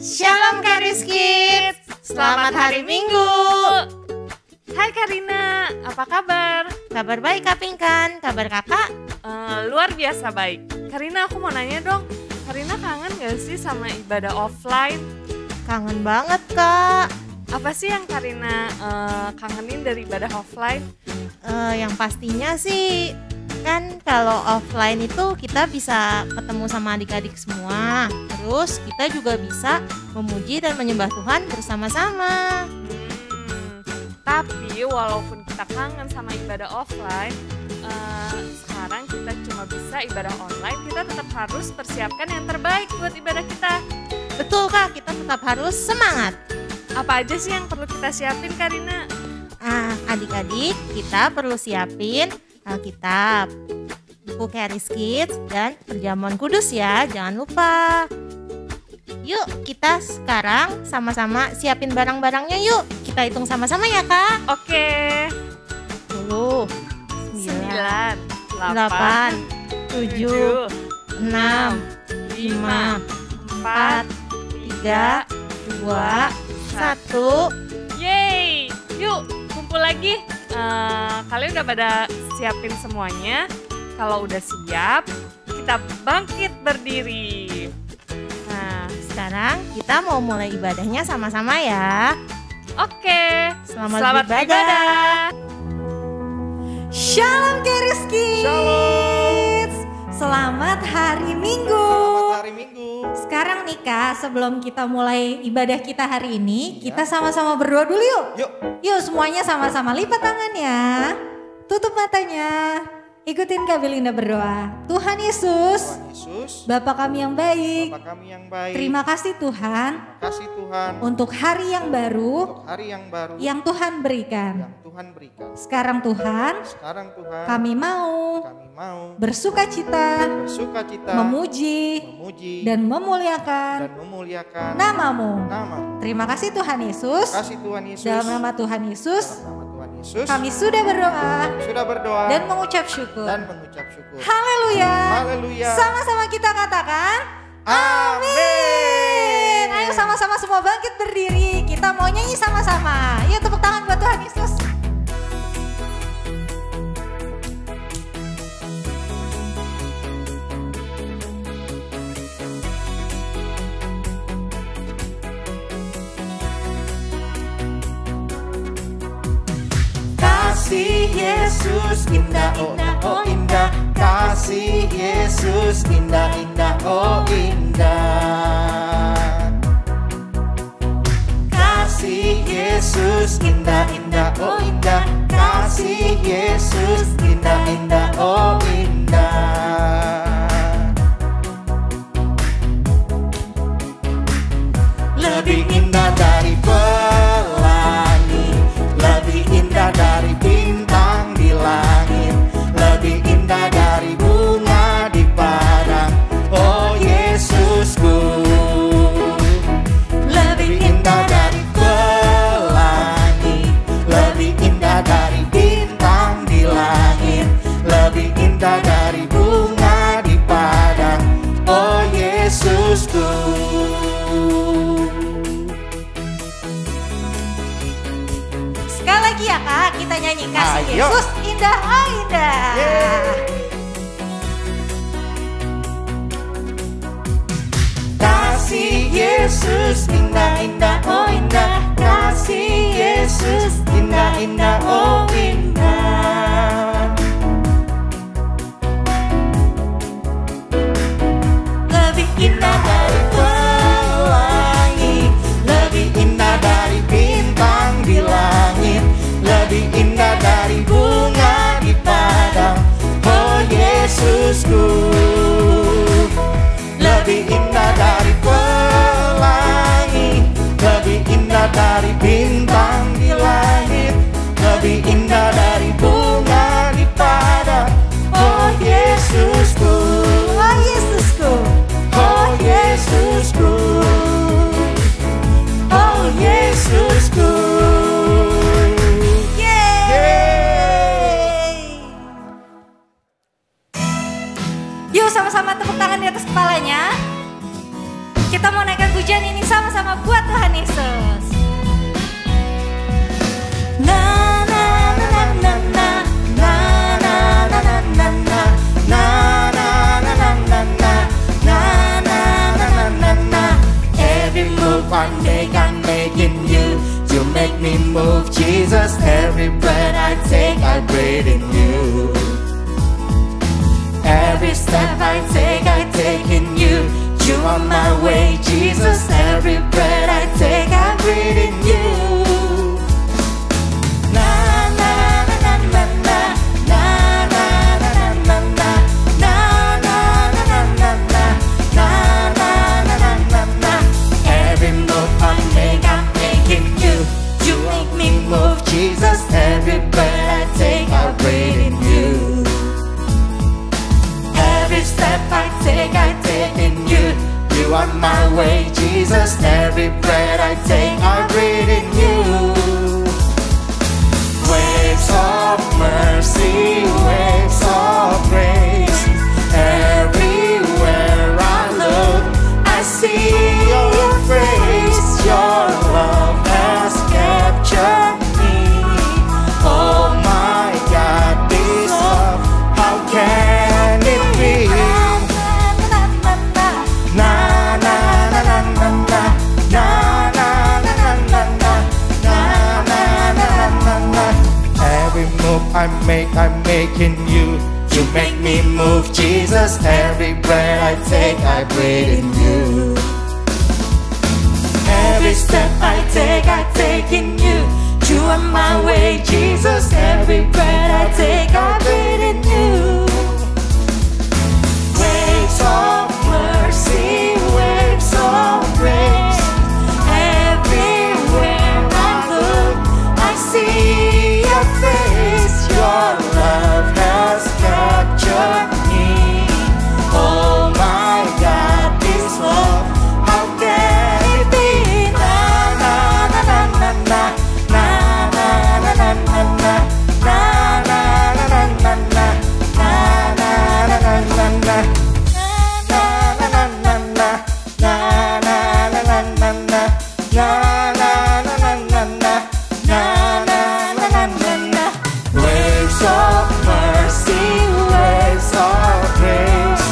Shalom Kariskit, selamat hari Minggu. Hai Karina, apa kabar? Kabar baik Kak Pinkan, kabar kakak? Luar biasa baik. Karina, aku mau nanya dong, Karina kangen gak sih sama ibadah offline? Kangen banget Kak. Apa sih yang Karina kangenin dari ibadah offline? Yang pastinya sih kan kalau offline itu kita bisa ketemu sama adik-adik semua. Terus kita juga bisa memuji dan menyembah Tuhan bersama-sama. Tapi walaupun kita kangen sama ibadah offline, sekarang kita cuma bisa ibadah online, kita tetap harus persiapkan yang terbaik buat ibadah kita. Betul Kak, kita tetap harus semangat. Apa aja sih yang perlu kita siapin Karina? Adik-adik, kita perlu siapin Alkitab, buku Kariskit, dan perjamuan kudus ya, jangan lupa. Yuk kita sekarang sama-sama siapin barang-barangnya yuk. Kita hitung sama-sama ya Kak. Oke. 10, 9, 8, 7, 6, 5, 4, 3, 2, 1. Yeay, yuk kumpul lagi. Kalian udah pada siapin semuanya? Kalau udah siap, kita bangkit berdiri. Nah, sekarang kita mau mulai ibadahnya sama-sama ya. Oke, Selamat beribadah. Shalom Kariskit. Shalom. Selamat hari Minggu. Selamat hari Minggu. Sekarang nih Kak, sebelum kita mulai ibadah kita hari ini, kita sama-sama berdoa dulu yuk. Yuk semuanya sama-sama lipat tangannya, tutup matanya, ikutin Kak Belinda berdoa. Tuhan Yesus, Bapa kami yang baik, terima kasih Tuhan, untuk hari yang baru, yang Tuhan berikan. Sekarang Tuhan, kami mau bersuka cita, memuji, dan memuliakan namamu. Terima kasih Tuhan Yesus. Dalam nama Tuhan Yesus, kami sudah berdoa dan mengucap syukur. Haleluya. Sama-sama kita katakan amin. Ayo sama-sama semua bangkit berdiri. Kita mau nyanyi sama-sama. Yuk tepuk tangan buat Tuhan Yesus. Kasih Yesus indah, oh indah. Kasih Yesus indah, indah, oh indah. Kasih Yesus indah, indah, oh indah. Kasih Yesus indah, indah, oh indah. Lebih indah dari pelangi, lebih indah dari bintang di langit, lebih indah dari bunga di padang, oh Yesusku. Lebih indah dari pelangi, lebih indah dari bintang di langit, lebih indah dari bunga di padang, oh Yesusku. Sekali lagi ya Kak, kita nyanyi kasih Ayo. Yesus indah, oh indah. Kasih Yesus indah, indah, oh indah. Kasih Yesus indah, indah, oh indah. Lebih indah dari pelangi, lebih indah dari bintang di langit, lebih indah dari bunga di padang, oh Yesusku. Lebih indah dari pelangi, lebih indah dari bintang di langit, lebih indah dari bunga di padang, oh Yesusku. Oh Yesusku. Oh Yesusku. Oh Yesusku. Yeay. Yuk sama-sama tepuk tangan di atas kepalanya. Kita mau naikkan pujian ini sama-sama. sama-sama buat Tuhan Yesus. Every move I make, I'm making you. You make me move, Jesus. Every breath I take, I breathe in you. Every step I take in you. You are my way, Jesus. Every breath I take, I breathe in you. Na na na na na na na na na na na na na na na na na na. Every move I make, I'm making you. You make me move, Jesus. Every breath I take, I breathe in you. Every step I take in you. You are my way, Jesus. Every breath I take, I breathe in you. Waves of mercy, waves of grace. Everywhere I look, I see your face. Your love has captured me. Oh my God, this love, how can it be? Na na na na na na na na na na na na na na na. Every move I make, I'm making you. You make me move, Jesus. Every breath I breathe in you. Every step I take in you. You are my way, Jesus. Every breath I breathe in you. Waves of mercy, waves of grace. Everywhere I look, I see your face. Your love has captured me. Oh my God, this love, how can it be? Na na na na na na na na na na na na na na na na na na na. Waves of mercy, waves of grace.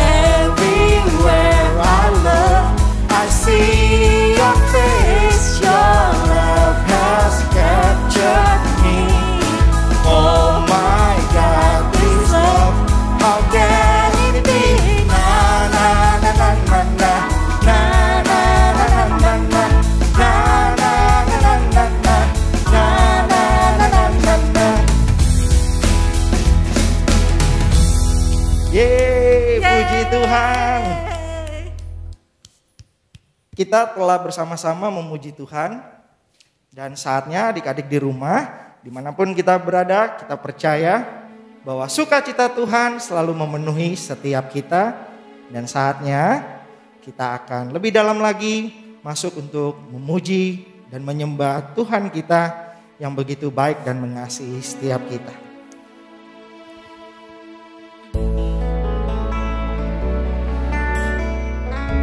Everywhere I look, I see your face. Your love has captured me. Oh my God, this love, how can it be? Na na na na na na na na na na na na na na na na na. Yeay, puji Tuhan. Kita telah bersama-sama memuji Tuhan. Dan saatnya adik-adik di rumah, dimanapun kita berada, kita percaya bahwa sukacita Tuhan selalu memenuhi setiap kita. Dan saatnya kita akan lebih dalam lagi masuk untuk memuji dan menyembah Tuhan kita yang begitu baik dan mengasihi setiap kita.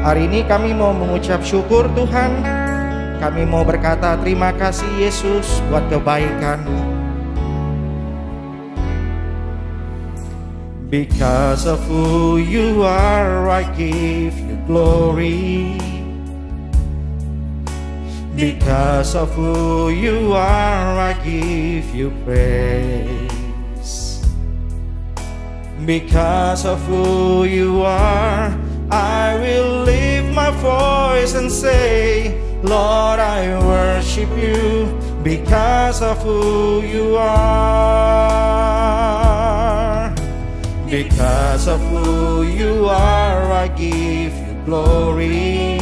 Hari ini kami mau mengucap syukur Tuhan. Kami mau berkata terima kasih Yesus buat kebaikan-Mu. Because of who you are, I give you glory. Because of who you are, I give you praise. Because of who you are, I will lift my voice and say, Lord, I worship you because of who you are. Because of who you are, I give you glory.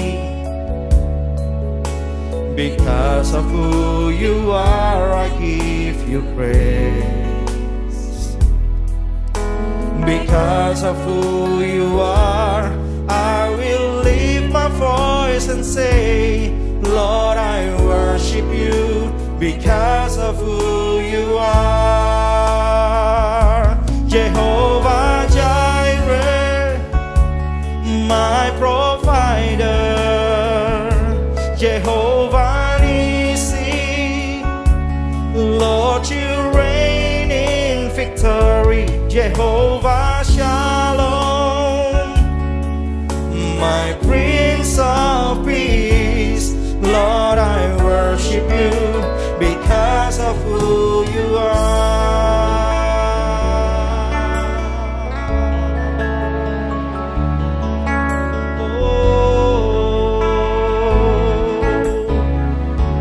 Because of who you are, I give you praise. Because of who you are, I will lift my voice and say, Lord, I worship you because of who you are. Jehovah Jireh, my provider. Jehovah Shalom, my Prince of Peace. Lord, I worship you because of who you are.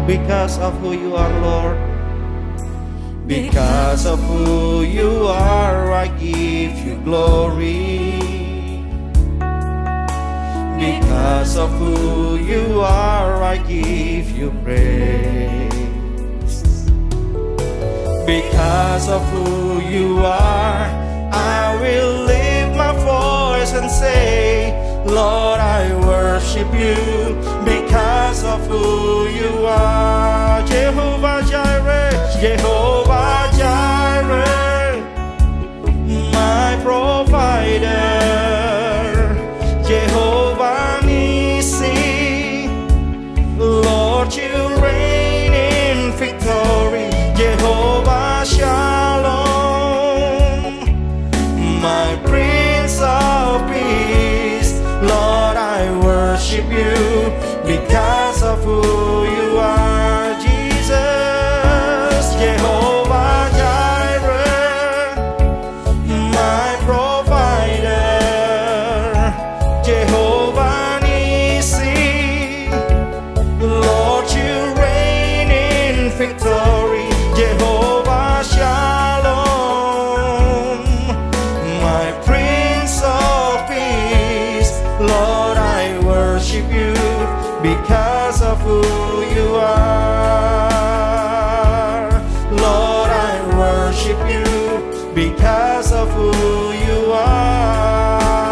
Because of who you are, Lord. Because of who you are, I give you glory. Because of who you are, I give you praise. Because of who you are, I will lift my voice and say, Lord, I worship you because of who you are. Jehovah Jireh, Jehovah Jireh, my provider. Jehovah Nissi, Lord, you reign in victory. Jehovah Shalom, my Prince of Peace. Lord, I worship you because of who you are, Jesus. Jehovah Jireh, my provider. Jehovah Nissi, Lord, you reign in victory. Jehovah Shalom, my Prince of Peace. Lord, I worship you because of who you are. Lord, I worship you because of who you are.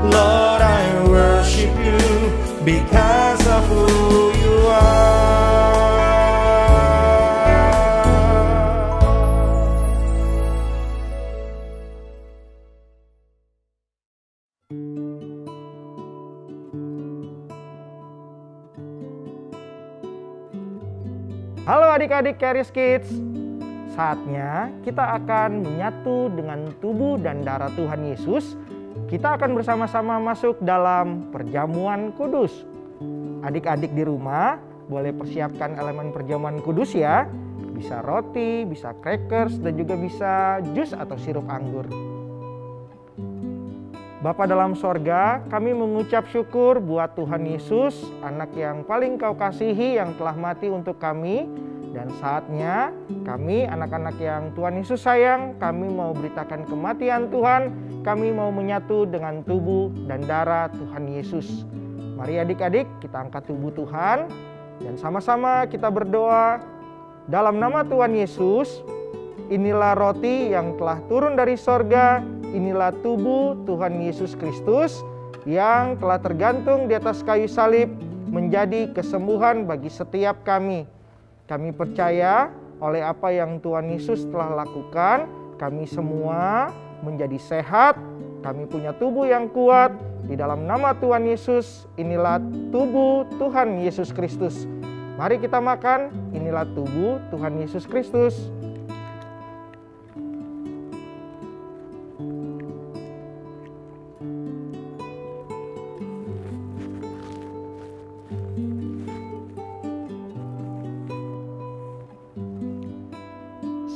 Lord, I worship you because of who you are. Halo adik-adik Charis Kids, saatnya kita akan menyatu dengan tubuh dan darah Tuhan Yesus. Kita akan bersama-sama masuk dalam perjamuan kudus. Adik-adik di rumah boleh persiapkan elemen perjamuan kudus ya. Bisa roti, bisa crackers, dan juga bisa jus atau sirup anggur. Bapa dalam sorga, kami mengucap syukur buat Tuhan Yesus, anak yang paling kau kasihi yang telah mati untuk kami. Dan saatnya kami anak-anak yang Tuhan Yesus sayang, kami mau beritakan kematian Tuhan. Kami mau menyatu dengan tubuh dan darah Tuhan Yesus. Mari adik-adik kita angkat tubuh Tuhan dan sama-sama kita berdoa. Dalam nama Tuhan Yesus, inilah roti yang telah turun dari sorga. Inilah tubuh Tuhan Yesus Kristus yang telah tergantung di atas kayu salib menjadi kesembuhan bagi setiap kami. Kami percaya oleh apa yang Tuhan Yesus telah lakukan, kami semua menjadi sehat, kami punya tubuh yang kuat. Di dalam nama Tuhan Yesus, inilah tubuh Tuhan Yesus Kristus. Mari kita makan, inilah tubuh Tuhan Yesus Kristus.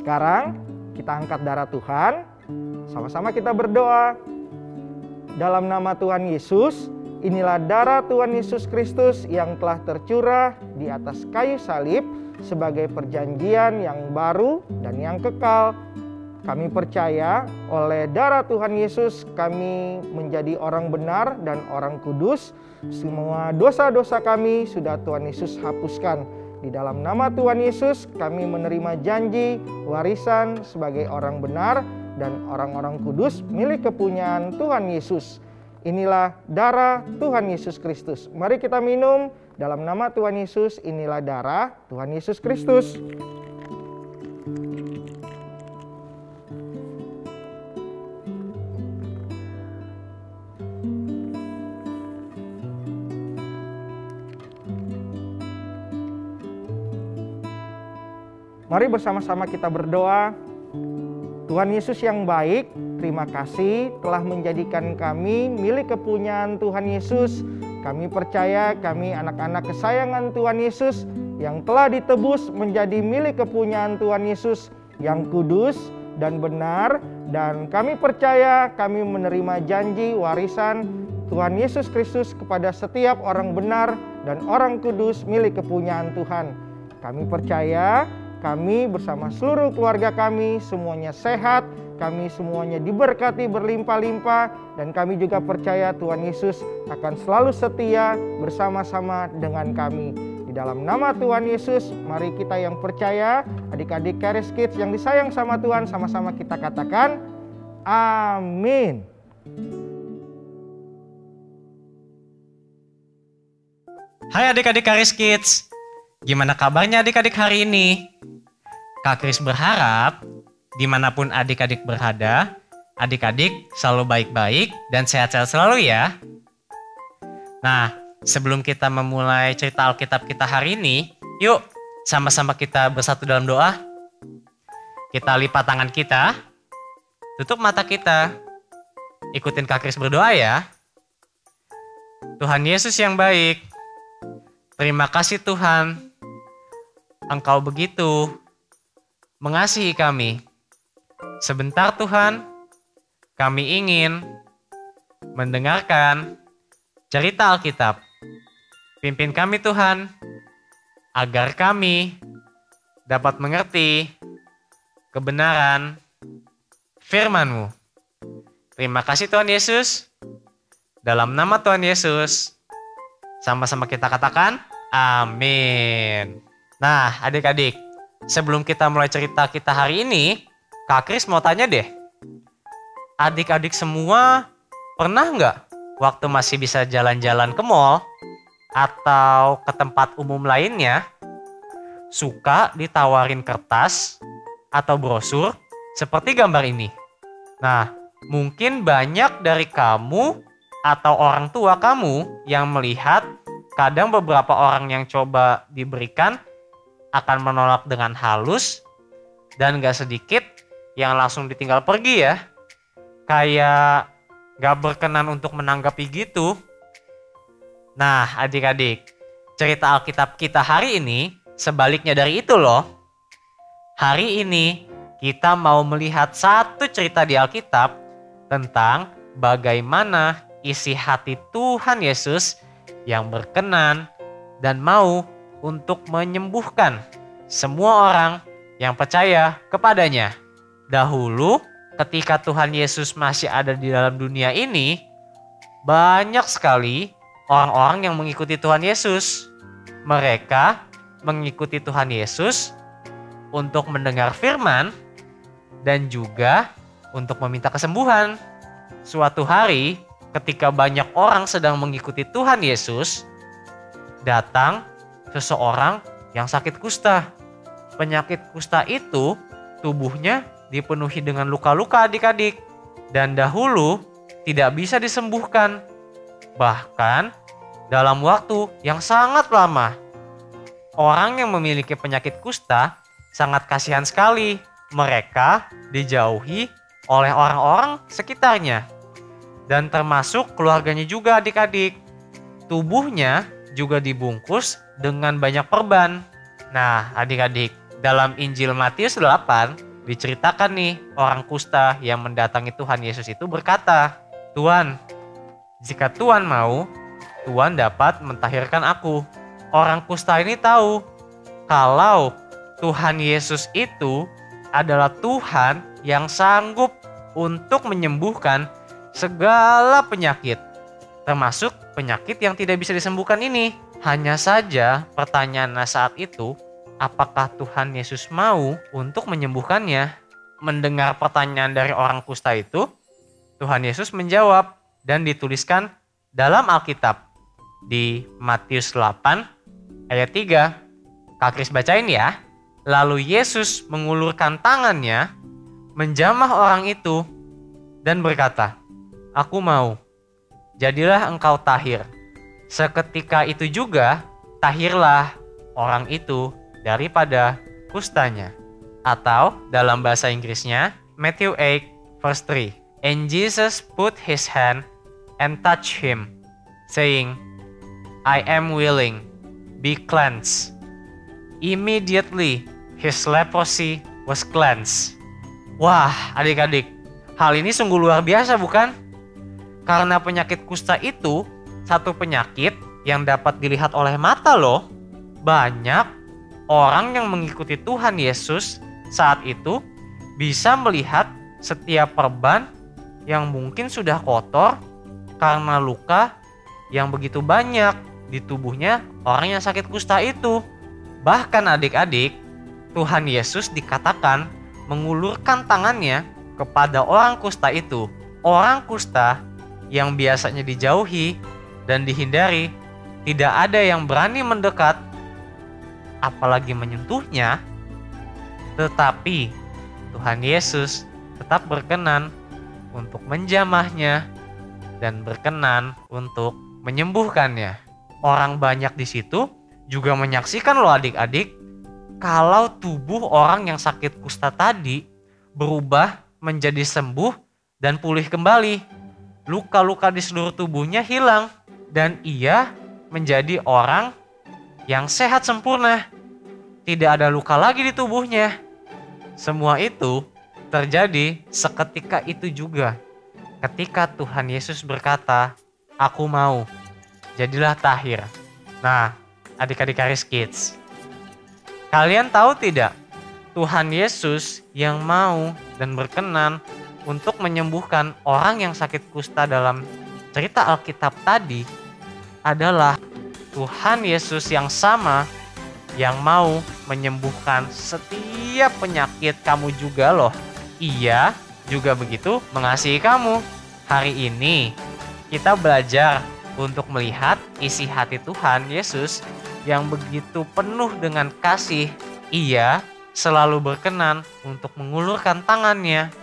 Sekarang kita angkat darah Tuhan, sama-sama kita berdoa. Dalam nama Tuhan Yesus, inilah darah Tuhan Yesus Kristus yang telah tercurah di atas kayu salib sebagai perjanjian yang baru dan yang kekal. Kami percaya oleh darah Tuhan Yesus kami menjadi orang benar dan orang kudus. Semua dosa-dosa kami sudah Tuhan Yesus hapuskan. Di dalam nama Tuhan Yesus kami menerima janji warisan sebagai orang benar dan orang-orang kudus milik kepunyaan Tuhan Yesus. Inilah darah Tuhan Yesus Kristus. Mari kita minum dalam nama Tuhan Yesus. Inilah darah Tuhan Yesus Kristus. Mari bersama-sama kita berdoa. Tuhan Yesus yang baik, terima kasih telah menjadikan kami milik kepunyaan Tuhan Yesus. Kami percaya kami anak-anak kesayangan Tuhan Yesus yang telah ditebus menjadi milik kepunyaan Tuhan Yesus yang kudus dan benar. Dan kami percaya kami menerima janji warisan Tuhan Yesus Kristus kepada setiap orang benar dan orang kudus milik kepunyaan Tuhan. Kami percaya kami bersama seluruh keluarga kami semuanya sehat, kami semuanya diberkati berlimpah-limpah, dan kami juga percaya Tuhan Yesus akan selalu setia bersama-sama dengan kami. Di dalam nama Tuhan Yesus, mari kita yang percaya, adik-adik Charis Kids yang disayang sama Tuhan, sama-sama kita katakan, amin. Hai adik-adik Charis Kids, gimana kabarnya adik-adik hari ini? Kak Kris berharap dimanapun adik-adik berada, adik-adik selalu baik-baik dan sehat-sehat selalu ya. Nah, sebelum kita memulai cerita Alkitab kita hari ini, yuk sama-sama kita bersatu dalam doa. Kita lipat tangan kita, tutup mata kita, ikutin Kak Kris berdoa ya. Tuhan Yesus yang baik, terima kasih Tuhan, Engkau begitu mengasihi kami. Sebentar Tuhan, kami ingin mendengarkan cerita Alkitab. Pimpin kami Tuhan, agar kami dapat mengerti kebenaran firman-Mu. Terima kasih Tuhan Yesus. Dalam nama Tuhan Yesus, sama-sama kita katakan, amin. Nah adik-adik, sebelum kita mulai cerita kita hari ini, Kak Kris mau tanya deh. Adik-adik semua pernah nggak waktu masih bisa jalan-jalan ke mall atau ke tempat umum lainnya, suka ditawarin kertas atau brosur seperti gambar ini? Nah, mungkin banyak dari kamu atau orang tua kamu yang melihat kadang beberapa orang yang coba diberikan akan menolak dengan halus, dan gak sedikit yang langsung ditinggal pergi ya. Kayak gak berkenan untuk menanggapi gitu. Nah adik-adik, cerita Alkitab kita hari ini sebaliknya dari itu loh. Hari ini kita mau melihat satu cerita di Alkitab tentang bagaimana isi hati Tuhan Yesus yang berkenan dan mau untuk menyembuhkan semua orang yang percaya kepadanya. Dahulu ketika Tuhan Yesus masih ada di dalam dunia ini, banyak sekali orang-orang yang mengikuti Tuhan Yesus. Mereka mengikuti Tuhan Yesus untuk mendengar firman dan juga untuk meminta kesembuhan. Suatu hari ketika banyak orang sedang mengikuti Tuhan Yesus, datang seseorang yang sakit kusta. Penyakit kusta itu tubuhnya dipenuhi dengan luka-luka adik-adik, dan dahulu tidak bisa disembuhkan. Bahkan dalam waktu yang sangat lama, orang yang memiliki penyakit kusta sangat kasihan sekali. Mereka dijauhi oleh orang-orang sekitarnya, dan termasuk keluarganya juga adik-adik. Tubuhnya juga dibungkus dengan banyak perban. Nah adik-adik, dalam Injil Matius 8 diceritakan nih, orang kusta yang mendatangi Tuhan Yesus itu berkata, "Tuhan, jika Tuhan mau, Tuhan dapat mentahirkan aku." Orang kusta ini tahu kalau Tuhan Yesus itu adalah Tuhan yang sanggup untuk menyembuhkan segala penyakit, termasuk penyakit yang tidak bisa disembuhkan ini. Hanya saja pertanyaannya saat itu, apakah Tuhan Yesus mau untuk menyembuhkannya? Mendengar pertanyaan dari orang kusta itu, Tuhan Yesus menjawab dan dituliskan dalam Alkitab di Matius 8 ayat 3. Kak Kris bacain ya. Lalu Yesus mengulurkan tangannya, menjamah orang itu dan berkata, "Aku mau, jadilah engkau tahir." Seketika itu juga tahirlah orang itu daripada kustanya. Atau dalam bahasa Inggrisnya, Matthew 8 verse 3. And Jesus put his hand and touched him, saying, I am willing, be cleansed. Immediately his leprosy was cleansed. Wah, adik-adik, hal ini sungguh luar biasa bukan? Karena penyakit kusta itu satu penyakit yang dapat dilihat oleh mata loh. Banyak orang yang mengikuti Tuhan Yesus saat itu bisa melihat setiap perban yang mungkin sudah kotor karena luka yang begitu banyak di tubuhnya orang yang sakit kusta itu. Bahkan adik-adik, Tuhan Yesus dikatakan mengulurkan tangannya kepada orang kusta itu. Orang kusta yang biasanya dijauhi dan dihindari, tidak ada yang berani mendekat, apalagi menyentuhnya. Tetapi Tuhan Yesus tetap berkenan untuk menjamahnya dan berkenan untuk menyembuhkannya. Orang banyak di situ juga menyaksikan loh adik-adik, kalau tubuh orang yang sakit kusta tadi berubah menjadi sembuh dan pulih kembali. Luka-luka di seluruh tubuhnya hilang dan ia menjadi orang yang sehat sempurna. Tidak ada luka lagi di tubuhnya. Semua itu terjadi seketika itu juga. Ketika Tuhan Yesus berkata, aku mau, jadilah tahir. Nah, adik-adik Charis Kids, kalian tahu tidak, Tuhan Yesus yang mau dan berkenan untuk menyembuhkan orang yang sakit kusta dalam cerita Alkitab tadi adalah Tuhan Yesus yang sama yang mau menyembuhkan setiap penyakit kamu juga loh. Ia juga begitu mengasihi kamu. Hari ini kita belajar untuk melihat isi hati Tuhan Yesus yang begitu penuh dengan kasih. Ia selalu berkenan untuk mengulurkan tangannya,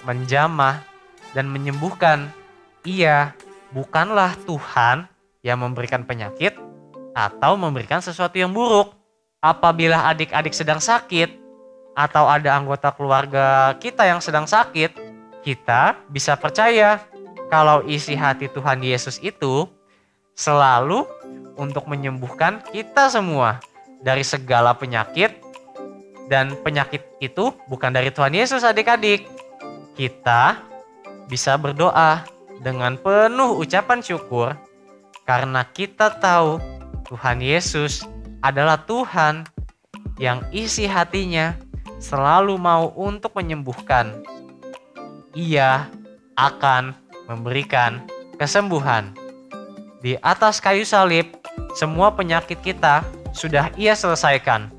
menjamah dan menyembuhkan. Ia bukanlah Tuhan yang memberikan penyakit atau memberikan sesuatu yang buruk. Apabila adik-adik sedang sakit atau ada anggota keluarga kita yang sedang sakit, kita bisa percaya kalau isi hati Tuhan Yesus itu selalu untuk menyembuhkan kita semua dari segala penyakit. Dan penyakit itu bukan dari Tuhan Yesus adik-adik. Kita bisa berdoa dengan penuh ucapan syukur karena kita tahu Tuhan Yesus adalah Tuhan yang isi hatinya selalu mau untuk menyembuhkan. Ia akan memberikan kesembuhan. Di atas kayu salib, semua penyakit kita sudah Ia selesaikan.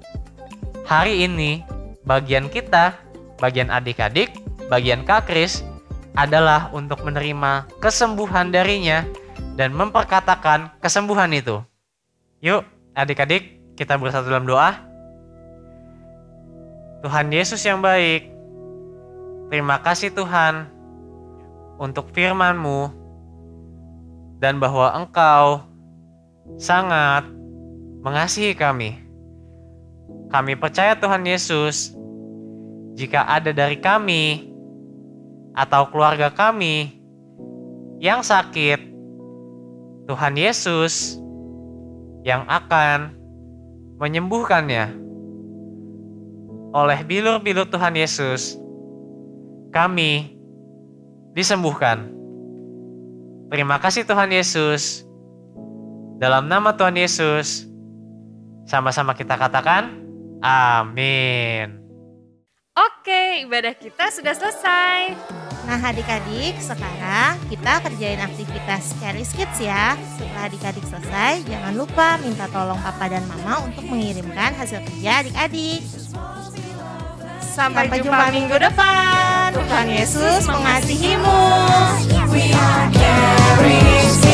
Hari ini, bagian kita, bagian adik-adik, bagian Kak Kris adalah untuk menerima kesembuhan darinya dan memperkatakan kesembuhan itu. Yuk, adik-adik, kita bersatu dalam doa. Tuhan Yesus yang baik, terima kasih Tuhan untuk firman-Mu dan bahwa Engkau sangat mengasihi kami. Kami percaya Tuhan Yesus, jika ada dari kami atau keluarga kami yang sakit, Tuhan Yesus yang akan menyembuhkannya. Oleh bilur-bilur Tuhan Yesus, kami disembuhkan. Terima kasih Tuhan Yesus. Dalam nama Tuhan Yesus, sama-sama kita katakan, amin. Oke, ibadah kita sudah selesai. Nah adik-adik, sekarang kita kerjain aktivitas Charis Kids ya. Setelah adik-adik selesai, jangan lupa minta tolong papa dan mama untuk mengirimkan hasil kerja adik-adik. Sampai jumpa minggu depan. Tuhan Yesus mengasihimu. We are Charis Kids.